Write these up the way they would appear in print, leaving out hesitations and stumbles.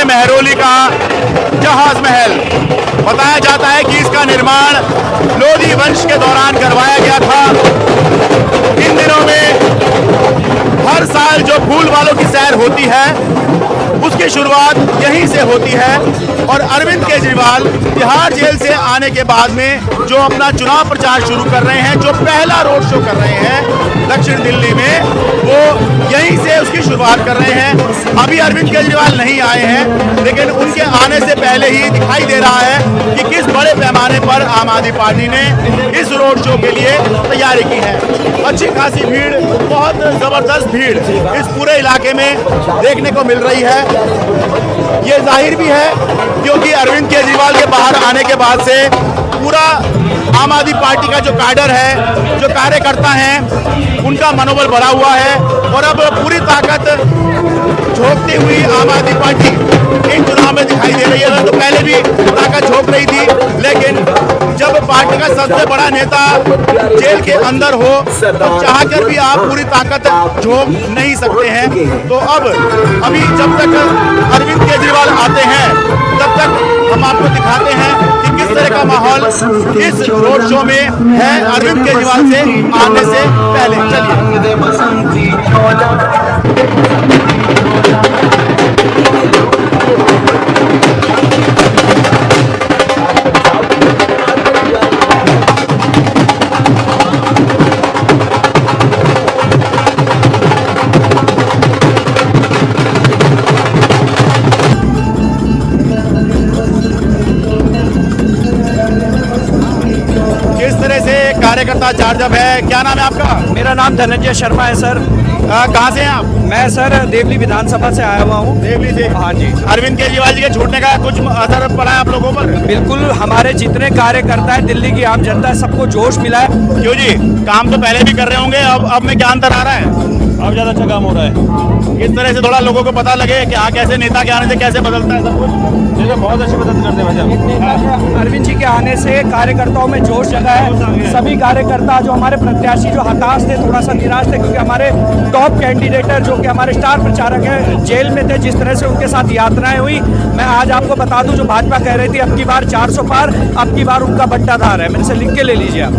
है महरौली का जहाज महल। बताया जाता है कि इसका निर्माण लोधी वंश के दौरान करवाया गया था। इन दिनों में हर साल जो फूल वालों की सैर होती है उसकी शुरुआत यहीं से होती है और अरविंद केजरीवाल तिहाड़ जेल से आने के बाद में जो अपना चुनाव प्रचार शुरू कर रहे हैं, जो पहला रोड शो कर रहे हैं दक्षिण दिल्ली में, वो यहीं से उसकी शुरुआत कर रहे हैं। अभी अरविंद केजरीवाल नहीं आए हैं, लेकिन उनके आने से पहले ही दिखाई दे रहा है कि किस बड़े पैमाने पर आम आदमी पार्टी ने इस रोड शो के लिए तैयारी की है। अच्छी खासी भीड़, बहुत जबरदस्त भीड़ इस पूरे इलाके में देखने को मिल रही है। ये जाहिर भी है क्योंकि अरविंद केजरीवाल के बाहर आने के बाद से पूरा आम आदमी पार्टी का जो कैडर है, जो कार्यकर्ता हैं, उनका मनोबल बढ़ा हुआ है और अब पूरी ताकत झोंकती हुई आम आदमी पार्टी इन चुनाव में दिखाई दे रही है। तो पहले भी ताकत झोंक रही थी, लेकिन जब पार्टी का सबसे बड़ा नेता जेल के अंदर हो तो चाहकर भी आप पूरी ताकत झोंक नहीं सकते हैं। तो अभी जब तक अरविंद केजरीवाल आते हैं तब तक हम आपको दिखाते हैं कि किस तरह का माहौल इस रोड शो में है अरविंद केजरीवाल से आने से पहले। चलिए कार्यकर्ता चार्जअप है। क्या नाम है आपका? मेरा नाम धनंजय शर्मा है सर। कहाँ से हैं आप? मैं सर देवली विधानसभा से आया हुआ हूँ। देवली से? हाँ जी। अरविंद केजरीवाल जी के छूटने का कुछ असर पड़ा है आप लोगों पर? बिल्कुल, हमारे जितने कार्यकर्ता है, दिल्ली की आम जनता है, सबको जोश मिला है। क्यों जी? काम तो पहले भी कर रहे होंगे, अब में क्या अंतर आ रहा है? अब ज़्यादा अच्छा काम हो रहा है। इस तरह से थोड़ा लोगों को पता लगे कि हाँ कैसे नेता के आने से कैसे बदलता है सब कुछ। ये तो बहुत अच्छी मदद करते हैं। अरविंद जी के आने से कार्यकर्ताओं में जोश जगा है। सभी कार्यकर्ता जो हमारे प्रत्याशी जो हताश थे, थोड़ा सा निराश थे, क्योंकि हमारे टॉप कैंडिडेट जो कि हमारे स्टार प्रचारक हैं जेल में थे, जिस तरह से उनके साथ यात्राएं हुई। मैं आज आपको बता दूं, जो भाजपा कह रही थी अब की बार 400 पार, अब की बार उनका बट्टाधार है। मेरे से लिख के ले लीजिए आप।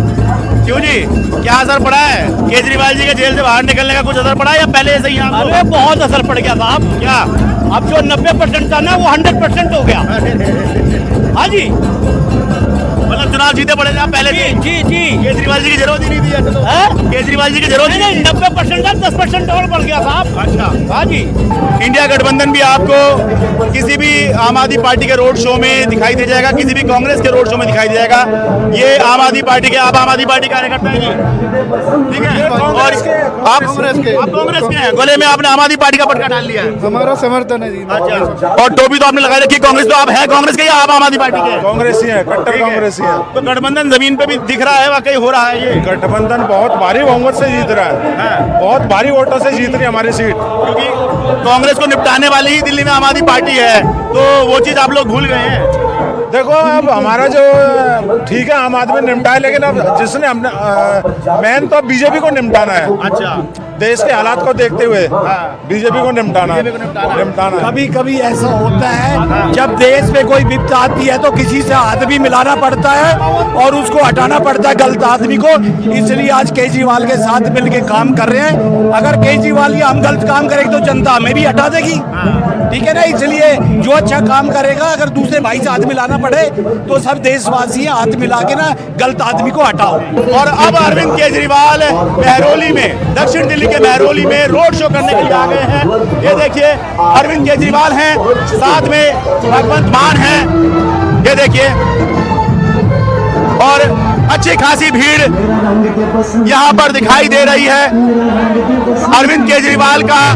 क्यों जी, क्या असर पड़ा है केजरीवाल जी के जेल से बाहर निकलने का? कुछ असर पड़ा है या पहले ऐसे ही? अरे बहुत असर पड़ गया साहब। क्या अब जो 90% था ना वो 100% हो गया। हाँ जी, मतलब चुनाव जीते पड़े थे पहले से? जी जी। केजरीवाल जी की जरूरत ही नहीं थी ऐसे तो। केजरीवाल जी की जरूरत नहीं, 90% था, 10% और बढ़ गया साहब। अच्छा। हाँ जी। इंडिया गठबंधन भी आपको किसी भी आम आदमी पार्टी के रोड शो में दिखाई दे जाएगा, किसी भी कांग्रेस के रोड शो में दिखाई दे जाएगा। ये आम आदमी पार्टी के, आप आम आदमी पार्टी कार्यकर्ता हैं जी, ठीक है? और आप कांग्रेस के हैं, गले में आपने आम आदमी पार्टी का पटका डाल लिया है। हमारा समर्थन है जी। अच्छा, और टोपी तो आपने लगा रखी कांग्रेस। तो आप है कांग्रेस के या आप आम आदमी पार्टी के? कांग्रेस ही है, कट्टर कांग्रेस ही है। तो गठबंधन जमीन पे भी दिख रहा है, वाकई हो रहा है ये। गठबंधन बहुत भारी बहुमत से जीत रहा है, बहुत भारी वोटों से जीत रही है हमारी सीट। क्योंकि कांग्रेस को निपटाने वाली ही दिल्ली में आम आदमी पार्टी है, तो वो चीज आप लोग भूल गए हैं। देखो अब हमारा जो ठीक है आम आदमी निपटाए, लेकिन अब जिसने हमने मेन तो अब बीजेपी को निपटाना है। अच्छा, देश के हालात को देखते हुए बीजेपी को निपटाना है। कभी कभी ऐसा होता है जब देश में कोई विपदा आती है तो किसी से हाथ भी मिलाना पड़ता है और उसको हटाना पड़ता है गलत आदमी को। इसलिए आज केजरीवाल के साथ मिलकर काम कर रहे हैं। अगर केजरीवाल या हम गलत काम करेंगे तो जनता हमें भी हटा देगी, ठीक है ना? इसलिए जो अच्छा काम करेगा, अगर दूसरे भाई से हाथ मिलाना पड़े तो सब देशवासी हाथ मिला के ना गलत आदमी को हटाओ। और अब अरविंद केजरीवाल महरौली में, दक्षिण दिल्ली के महरौली में रोड शो करने के लिए आ गए हैं। ये देखिए अरविंद केजरीवाल हैं, साथ में भगवंत मान हैं, ये देखिए, और अच्छी खासी भीड़ यहां पर दिखाई दे रही है अरविंद केजरीवाल का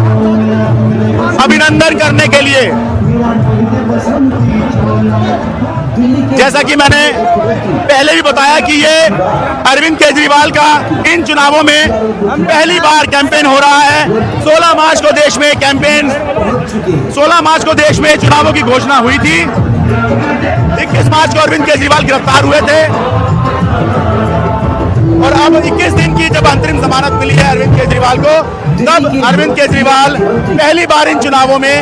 अभिनंदन करने के लिए। जैसा कि मैंने पहले भी बताया कि ये अरविंद केजरीवाल का इन चुनावों में पहली बार कैंपेन हो रहा है। 16 मार्च को देश में कैंपेन, 16 मार्च को देश में चुनावों की घोषणा हुई थी। 21 मार्च को अरविंद केजरीवाल गिरफ्तार हुए थे और अब 21 दिन की जब अंतरिम जमानत मिली है अरविंद केजरीवाल को, तब अरविंद केजरीवाल पहली बार इन चुनावों में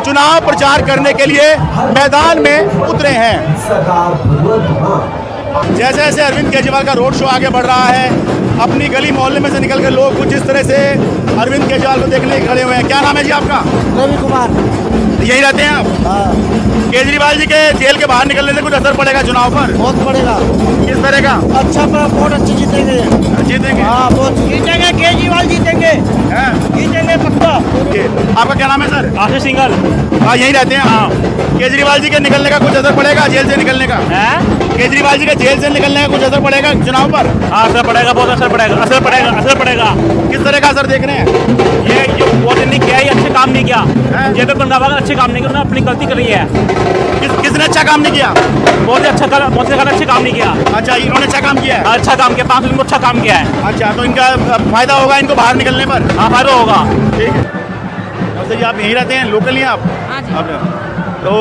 चुनाव प्रचार करने के लिए मैदान में उतरे हैं। जैसे जैसे अरविंद केजरीवाल का रोड शो आगे बढ़ रहा है, अपनी गली मोहल्ले में से निकलकर लोग कुछ इस तरह से अरविंद केजरीवाल को देखने खड़े हुए हैं। क्या नाम है जी आपका? रवि कुमार। यही रहते हैं आप? केजरीवाल जी के जेल के बाहर निकलने से कुछ असर पड़ेगा चुनाव पर? बहुत पड़ेगा। किस तरह का? अच्छा, बहुत अच्छी जीतेंगे। जीतेंगे? हाँ, बहुत जीतेंगे, केजरीवाल जीतेंगे, हैं? जीतेंगे पक्का। आपका क्या नाम है सर? आशीष सिंघल। हाँ, यही रहते हैं आप? केजरीवाल जी के निकलने का कुछ असर पड़ेगा जेल से निकलने का? केजरीवाल जी के जेल से निकलने का कुछ असर पड़ेगा चुनाव पर? हाँ, असर पड़ेगा, बहुत असर पड़ेगा, असर पड़ेगा, असर पड़ेगा। किस तरह का असर देख रहे हैं? ये जो वो नहीं किया, ये अच्छे काम नहीं किया। जेपी पंडावा अच्छे काम नहीं किया, उन्होंने अपनी गलती करी है। किसने अच्छा काम नहीं किया? बहुत ही अच्छा अच्छे काम नहीं किया। अच्छा, इन्होंने अच्छा काम किया है? अच्छा काम किया, 5 दिन में अच्छा काम किया है। अच्छा, तो इनका फायदा होगा इनको बाहर निकलने पर? हाँ, फायदा होगा। ठीक है। तो जी आप यहीं रहते हैं, लोकल ही हैं आप? हाँ जी। तो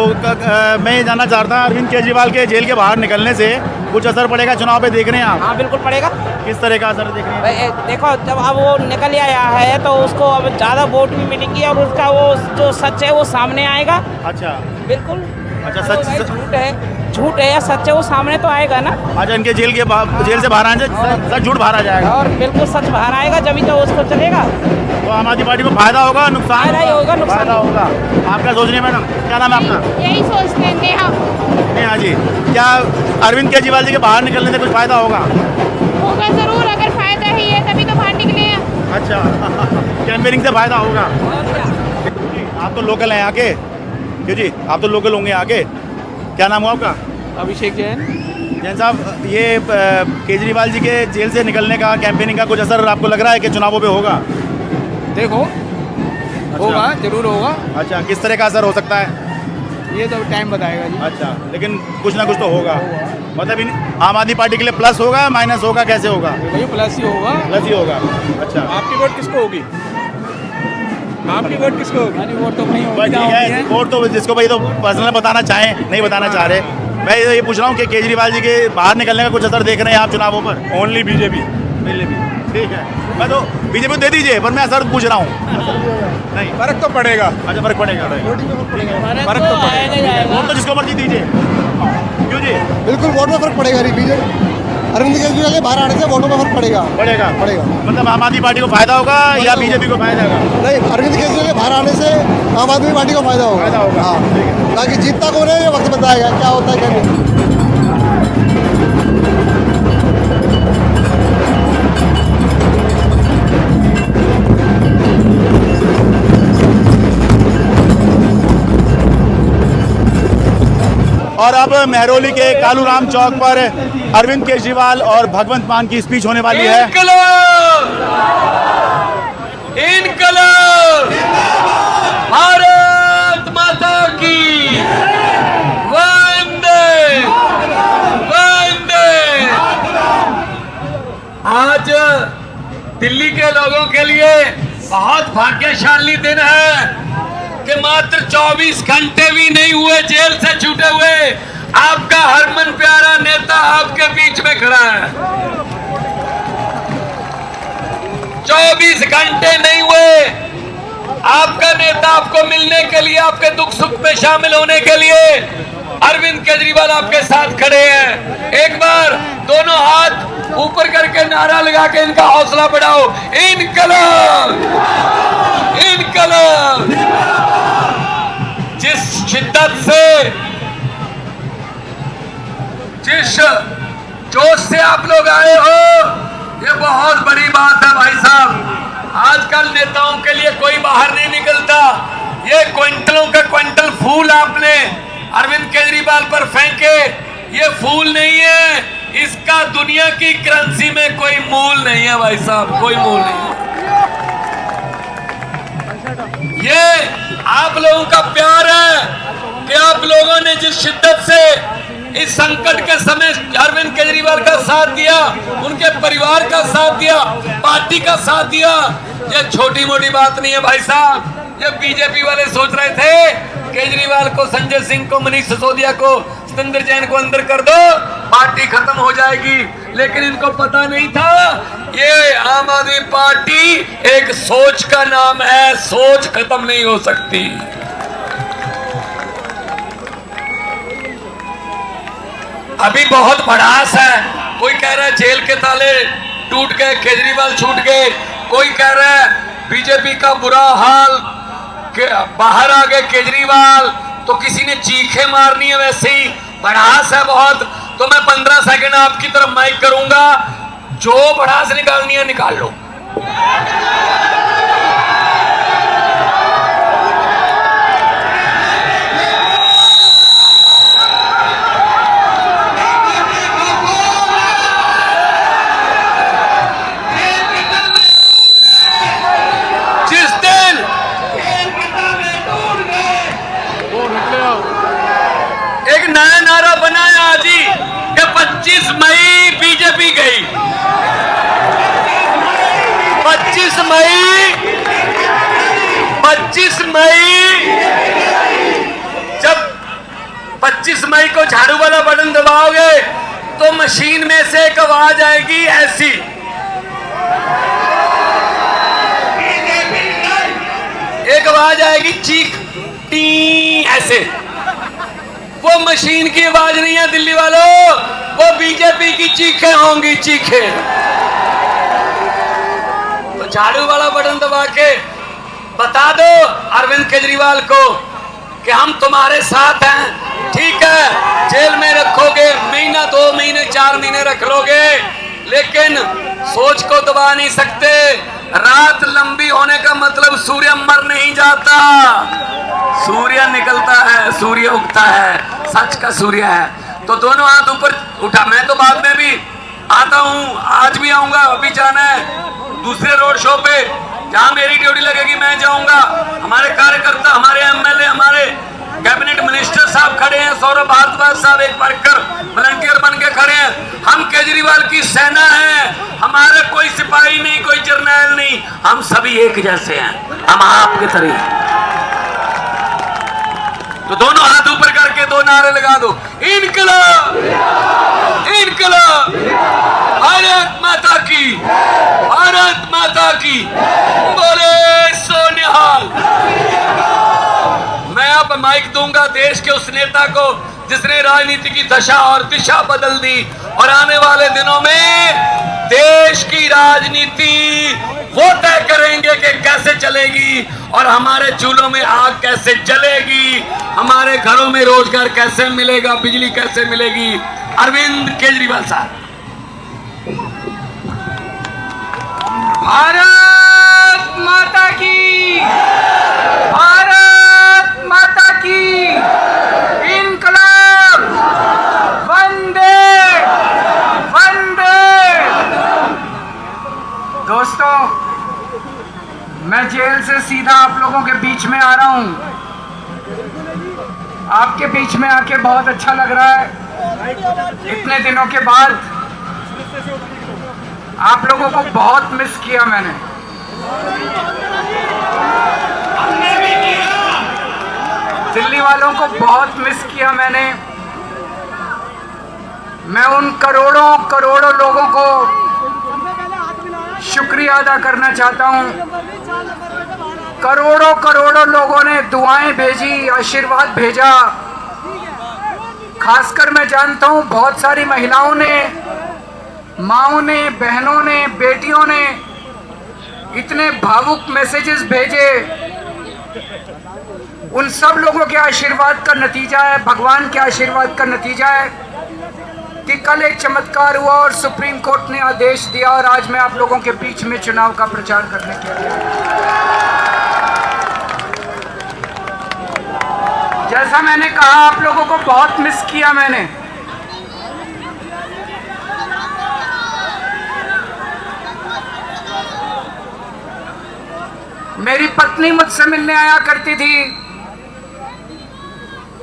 मैं ये जानना चाहता हूँ, अरविंद केजरीवाल के जेल के बाहर निकलने से कुछ असर पड़ेगा चुनाव पे, देख रहे हैं आप? हाँ, बिल्कुल पड़ेगा। किस तरह का असर देख रहे हैं? देखो, जब अब वो निकल आया है तो उसको अब ज़्यादा वोट भी मिलेंगी और उसका वो जो सच है वो सामने आएगा। अच्छा बिल्कुल। अच्छा, तो भाई झूठ है या सच है वो सामने तो आएगा ना। अच्छा, इनके जेल से बाहर आने से सच झूठ बाहर आ जाएगा और बिल्कुल सच बाहर आएगा, जब तो उसको चलेगा। तो आम आदमी पार्टी को फायदा होगा, नुकसान? फायदा ही होगा, नुकसान फायदा होगा। आप क्या सोच रही हैं मैडम? क्या नाम है आपका? यही सोचते हैं नेहा। नेहा जी, क्या अरविंद केजरीवाल जी के बाहर निकलने से कुछ फायदा होगा? होगा जरूर, अगर फायदा ही है तभी तो बाहर निकले हैं। अच्छा कैंपेनिंग से फायदा होगा। आप तो लोकल हैं यहाँ के? क्यों जी, आप तो लोकल होंगे यहाँ के? क्या नाम हुआ आपका? अभिषेक जैन। जैन साहब, ये केजरीवाल जी के जेल से निकलने का, कैंपेनिंग का कुछ असर आपको लग रहा है कि चुनावों पे होगा? देखो, होगा, जरूर होगा। अच्छा, किस तरह का असर हो सकता है? ये तो टाइम बताएगा जी। अच्छा, लेकिन कुछ ना कुछ तो होगा। मतलब आम आदमी पार्टी के लिए प्लस होगा, माइनस होगा, कैसे होगा? भाई प्लस ही होगा। प्लस ही होगा। अच्छा, आपकी वोट किसको होगी? आपकी वोट किसको होगी? वोट तो भाई बस ठीक है, वोट तो जिसको भाई तो पर्सनल बताना चाहें, नहीं बताना चाह रहे। मैं ये पूछ रहा हूँ कि केजरीवाल जी के बाहर निकलने का कुछ असर देख रहे हैं आप चुनावों पर? Only BJP. ठीक है, मैं तो बीजेपी को दे दीजिए, पर मैं असर पूछ रहा हूँ। नहीं, फर्क तो पड़ेगा। अच्छा, फर्क पड़ेगा। फर्क तो पड़ेगा। वोट तो जिसको मर्जी दीजिए। क्यों जी? बिल्कुल वोट में फर्क पड़ेगा। अरविंद केजरीवाल के बाहर आने से वोटों में फर्क पड़ेगा। पड़ेगा। मतलब आम आदमी पार्टी को फायदा होगा या बीजेपी को फायदा होगा? नहीं, अरविंद केजरीवाल के बाहर आने से आम आदमी पार्टी को फायदा होगा। फायदा होगा। हाँ, ताकि जीतता कौन है ये वक्त बताएगा क्या होता है क्या नहीं। और अब मेहरौली के कालूराम चौक पर अरविंद केजरीवाल और भगवंत मान की स्पीच होने वाली है। इनकलाब भारत माता की वंदे वंदे। आज दिल्ली के लोगों के लिए बहुत भाग्यशाली दिन है कि मात्र 24 घंटे भी नहीं हुए जेल से छूटे हुए आपका हरमन प्यारा नेता आपके बीच में खड़ा है। 24 घंटे नहीं हुए आपका नेता आपको मिलने के लिए, आपके दुख सुख में शामिल होने के लिए अरविंद केजरीवाल आपके साथ खड़े हैं। एक बार दोनों हाथ ऊपर करके नारा लगा के इनका हौसला बढ़ाओ। इनकलाब इनकलाब। जिस शिद्दत से, जिस जोश से आप लोग आए हो, ये बहुत बड़ी बात है भाई साहब। आजकल नेताओं के लिए कोई बाहर नहीं निकलता। ये क्विंटलों का क्विंटल फूल आपने अरविंद केजरीवाल पर फेंके, ये फूल नहीं है, इसका दुनिया की करेंसी में कोई मूल नहीं है भाई साहब, कोई मूल नहीं है। ये आप लोगों का प्यार है कि आप लोगों ने जिस शिद्दत से इस संकट के समय अरविंद केजरीवाल का साथ दिया, उनके परिवार का साथ दिया, पार्टी का साथ दिया। ये छोटी मोटी बात नहीं है भाई साहब। ये बीजेपी वाले सोच रहे थे केजरीवाल को, संजय सिंह को, मनीष सिसोदिया को, सतेंद्र जैन को अंदर कर दो, पार्टी खत्म हो जाएगी। लेकिन इनको पता नहीं था ये आम आदमी पार्टी एक सोच का नाम है, सोच खत्म नहीं हो सकती। अभी बहुत भड़ास है, कोई कह रहा है जेल के ताले टूट गए, केजरीवाल छूट गए, कोई कह रहा है बीजेपी का बुरा हाल, बाहर आ गए केजरीवाल, तो किसी ने चीखें मारनी है, वैसे ही भड़ास है बहुत। तो मैं 15 सेकंड आपकी तरफ माइक करूंगा, जो भड़ास निकालनी है निकाल लो। जिस दिन एक नया नारा बनाया आज ही कि 25 मई बीजेपी गई, 25 मई जब 25 मई को झाड़ू वाला बटन दबाओगे तो मशीन में से एक आवाज आएगी ऐसी, एक आवाज आएगी चीख टी ऐसे। वो मशीन की आवाज नहीं है दिल्ली वालों, वो बीजेपी की चीखें होंगी, चीखें। तो झाड़ू वाला बटन दबा के बता दो अरविंद केजरीवाल को कि हम तुम्हारे साथ हैं, ठीक है जेल में रखोगे, महीना 2 महीने 4 महीने रख लोगे, लेकिन सोच को दबा नहीं सकते। रात लंबी होने का मतलब सूर्य मर नहीं जाता, सूर्य निकलता है, सूर्य उगता है, सच का सूर्य है। तो दोनों हाथ ऊपर उठा। मैं तो बाद में भी आता हूं, आज भी आऊंगा, अभी जाना है दूसरे रोड शो पे, जहां मेरी ड्यूटी लगेगी मैं जाऊंगा। हमारे कार्यकर्ता, हमारे एमएलए, हमारे कैबिनेट मिनिस्टर साहब खड़े हैं, सौरभ भारद्वाज साहब एक वर्कर वॉलंटियर बन के खड़े हैं। हम केजरीवाल की सेना है, हमारा कोई सिपाही नहीं, कोई जर्नैल नहीं, हम सभी एक जैसे हैं, हम आपके तरह। तो दोनों हाथ ऊपर करके 2 नारे लगा दो, इनकलाब, इनकलाब, भारत माता की, भारत माता की, बोले सो निहाल। मैं अब माइक दूंगा देश के उस नेता को जिसने राजनीति की दशा और दिशा बदल दी, और आने वाले दिनों में देश की राजनीति वो तय करेंगे कि कैसे चलेगी, और हमारे चूल्हों में आग कैसे जलेगी, हमारे घरों में रोजगार कैसे मिलेगा, बिजली कैसे मिलेगी। अरविंद केजरीवाल साहब। भारत माता की, भारत माता की, इनकलाब, वंदे वंदे। दोस्तों, मैं जेल से सीधा आप लोगों के बीच में आ रहा हूं। आपके बीच में आके बहुत अच्छा लग रहा है। इतने दिनों के बाद आप लोगों को बहुत मिस किया मैंने। दिल्ली वालों को बहुत मिस किया मैंने। मैं उन करोड़ों करोड़ों लोगों को शुक्रिया अदा करना चाहता हूं। करोड़ों करोड़ों लोगों ने दुआएं भेजी, आशीर्वाद भेजा। खासकर मैं जानता हूं बहुत सारी महिलाओं ने, माओं ने, बहनों ने, बेटियों ने इतने भावुक मैसेजेस भेजे। उन सब लोगों के आशीर्वाद का नतीजा है, भगवान के आशीर्वाद का नतीजा है कि कल एक चमत्कार हुआ और सुप्रीम कोर्ट ने आदेश दिया, और आज मैं आप लोगों के बीच में चुनाव का प्रचार करने के लिए। जैसा मैंने कहा, आप लोगों को बहुत मिस किया मैंने। मेरी पत्नी मुझसे मिलने आया करती थी,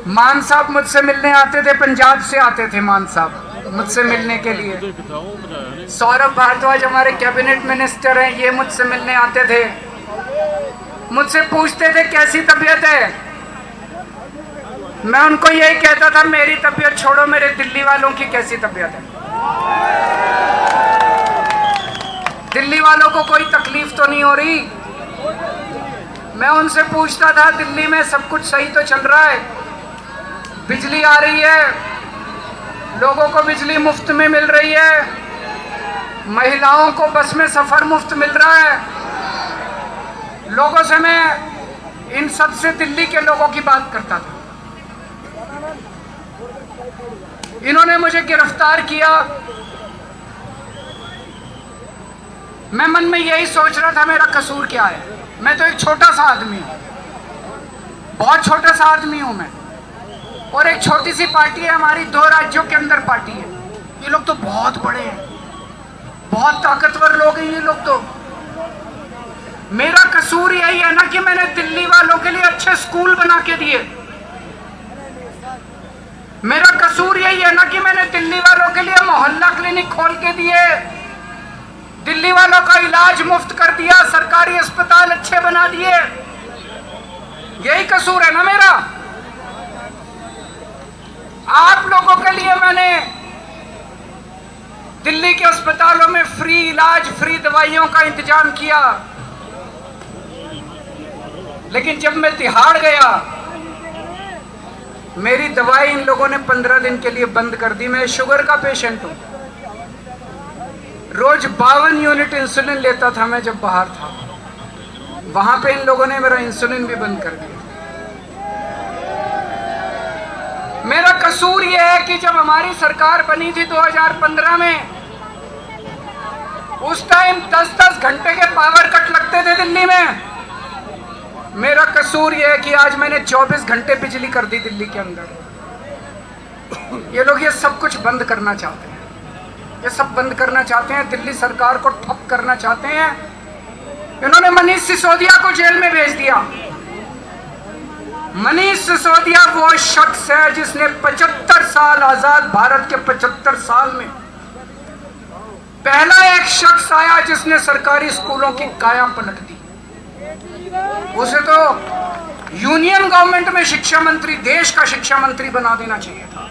मान साहब मुझसे मिलने आते थे, पंजाब से आते थे मान साहब मुझसे मिलने के लिए। सौरभ भारद्वाज हमारे कैबिनेट मिनिस्टर हैं, ये मुझसे मिलने आते थे, मुझसे पूछते थे कैसी तबीयत है। मैं उनको यही कहता था, मेरी तबीयत छोड़ो, मेरे दिल्ली वालों की कैसी तबीयत है। दिल्ली वालों को कोई तकलीफ तो नहीं हो रही? मैं उनसे पूछता था दिल्ली में सब कुछ सही तो चल रहा है, बिजली आ रही है, लोगों को बिजली मुफ्त में मिल रही है, महिलाओं को बस में सफर मुफ्त मिल रहा है। लोगों से मैं इन सब से दिल्ली के लोगों की बात करता था। इन्होंने मुझे गिरफ्तार किया। मैं मन में यही सोच रहा था मेरा कसूर क्या है। मैं तो एक छोटा सा आदमी हूं, बहुत छोटा सा आदमी हूं मैं, और एक छोटी सी पार्टी है हमारी, 2 राज्यों के अंदर पार्टी है। ये लोग तो बहुत बड़े हैं, बहुत ताकतवर लोग हैं ये लोग तो। मेरा कसूर यही है ना कि मैंने दिल्ली वालों के लिए अच्छे स्कूल बना के दिए। मेरा कसूर यही है ना कि मैंने दिल्ली वालों के लिए मोहल्ला क्लिनिक खोल के दिए, दिल्ली वालों का इलाज मुफ्त कर दिया, सरकारी अस्पताल अच्छे बना दिए। यही कसूर है ना मेरा। आप लोगों के लिए मैंने दिल्ली के अस्पतालों में फ्री इलाज, फ्री दवाइयों का इंतजाम किया, लेकिन जब मैं तिहाड़ गया, मेरी दवाई इन लोगों ने 15 दिन के लिए बंद कर दी। मैं शुगर का पेशेंट हूं, रोज 52 यूनिट इंसुलिन लेता था मैं जब बाहर था। वहां पे इन लोगों ने मेरा इंसुलिन भी बंद कर दिया। मेरा कसूर यह है कि जब हमारी सरकार बनी थी 2015 में, उस टाइम 10-10 घंटे के पावर कट लगते थे दिल्ली में। मेरा कसूर यह है कि आज मैंने 24 घंटे बिजली कर दी दिल्ली के अंदर। ये लोग ये सब कुछ बंद करना चाहते हैं, ये सब बंद करना चाहते हैं, दिल्ली सरकार को ठप करना चाहते हैं। इन्होंने मनीष सिसोदिया को जेल में भेज दिया। मनीष सिसोदिया वो शख्स है जिसने 75 साल, आजाद भारत के 75 साल में पहला एक शख्स आया जिसने सरकारी स्कूलों की काया पलट दी। उसे तो यूनियन गवर्नमेंट में शिक्षा मंत्री, देश का शिक्षा मंत्री बना देना चाहिए था।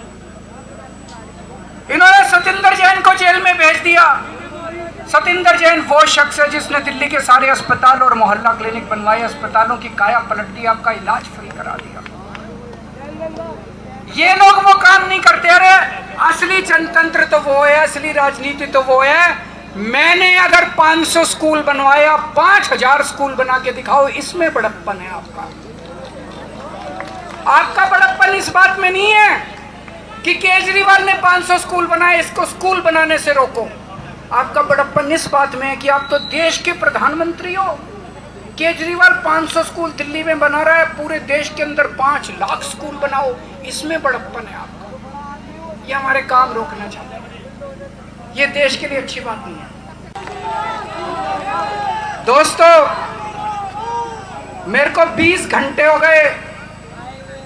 इन्होंने सतिंदर जैन को जेल में भेज दिया। सतिंदर जैन वो शख्स है जिसने दिल्ली के सारे अस्पताल और मोहल्ला क्लिनिक बनवाए, अस्पतालों की काया पलट दी, आपका इलाज फ्री करा दिया। ये लोग वो काम नहीं करते। अरे असली जनतंत्र तो वो है, असली राजनीति तो वो है। मैंने अगर 500 स्कूल बनवाया, 5000 स्कूल बना के दिखाओ, इसमें बड़प्पन है आपका। आपका बड़प्पन इस बात में नहीं है कि केजरीवाल ने 500 स्कूल बनाए, इसको स्कूल बनाने से रोको। आपका बड़प्पन इस बात में है कि आप तो देश के प्रधानमंत्री हो। केजरीवाल 500 स्कूल दिल्ली में बना रहा है, पूरे देश के अंदर 5 लाख स्कूल बनाओ, इसमें बड़प्पन है आपका। ये हमारे काम रोकना चाहते हैं, ये देश के लिए अच्छी बात नहीं है। दोस्तों, मेरे को 20 घंटे हो गए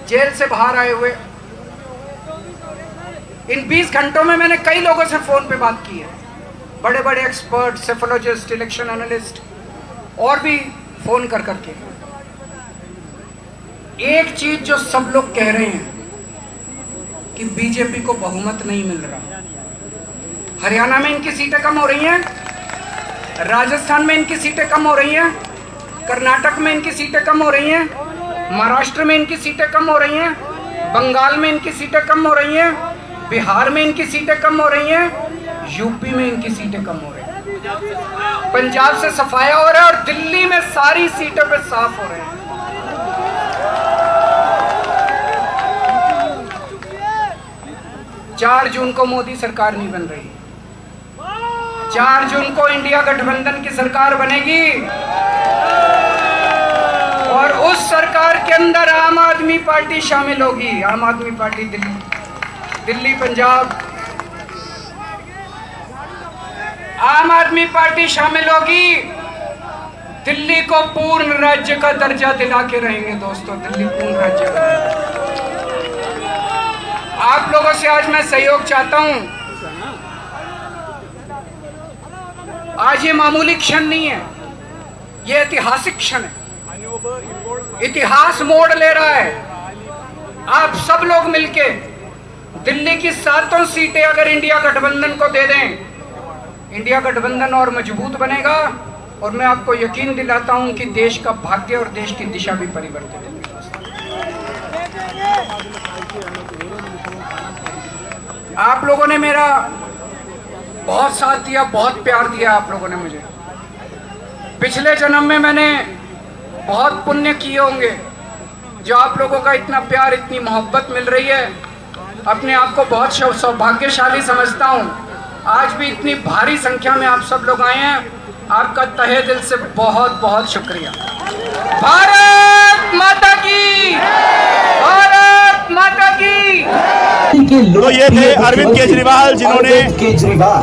जेल से बाहर आए हुए। इन 20 घंटों में मैंने कई लोगों से फोन पे बात की है, बड़े बड़े एक्सपर्ट, सेफोलॉजिस्ट, इलेक्शन एनालिस्ट, और भी फोन कर करके। एक चीज जो सब लोग कह रहे हैं कि बीजेपी को बहुमत नहीं मिल रहा। हरियाणा में इनकी सीटें कम हो रही हैं, राजस्थान में इनकी सीटें कम हो रही हैं, कर्नाटक में इनकी सीटें कम हो रही हैं, महाराष्ट्र में इनकी सीटें कम हो रही हैं, बंगाल में इनकी सीटें कम हो रही हैं, बिहार में इनकी सीटें कम हो रही हैं, यूपी में इनकी सीटें कम हो रही हैं, पंजाब से सफाया हो रहा है और दिल्ली में सारी सीटों पे साफ हो रहे हैं। 4 जून को मोदी सरकार नहीं बन रही, 4 जून को इंडिया गठबंधन की सरकार बनेगी और उस सरकार के अंदर आम आदमी पार्टी शामिल होगी। आम आदमी पार्टी दिल्ली, पंजाब, आम आदमी पार्टी शामिल होगी। दिल्ली को पूर्ण राज्य का दर्जा दिला के रहेंगे दोस्तों, दिल्ली पूर्ण राज्य का। आप लोगों से आज मैं सहयोग चाहता हूं। आज ये मामूली क्षण नहीं है, ये ऐतिहासिक क्षण है। इतिहास मोड़ ले रहा है। आप सब लोग मिलके दिल्ली की 7 सीटें अगर इंडिया गठबंधन को दे दें, इंडिया गठबंधन और मजबूत बनेगा और मैं आपको यकीन दिलाता हूं कि देश का भाग्य और देश की दिशा भी परिवर्तित होगी। आप लोगों ने मेरा बहुत साथ दिया, बहुत प्यार दिया आप लोगों ने मुझे। पिछले जन्म में मैंने बहुत पुण्य किए होंगे जो आप लोगों का इतना प्यार, इतनी मोहब्बत मिल रही है। अपने आप को बहुत सौभाग्यशाली समझता हूँ। आज भी इतनी भारी संख्या में आप सब लोग आए हैं, आपका तहे दिल से बहुत बहुत शुक्रिया। भारत माता की, भारत माता की। तो ये थे अरविंद केजरीवाल, जिन्होंने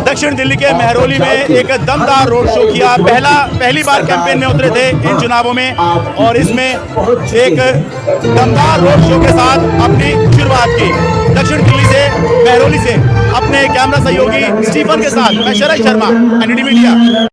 दक्षिण दिल्ली के मेहरौली में एक दमदार रोड शो किया। पहली बार कैंपेन में उतरे थे इन चुनावों में और इसमें एक दमदार रोड शो के साथ अपनी शुरुआत की। दक्षिण दिल्ली से, मेहरौली से अपने कैमरा सहयोगी स्टीफन के साथ मैं शरद शर्मा, एनडीटी मीडिया।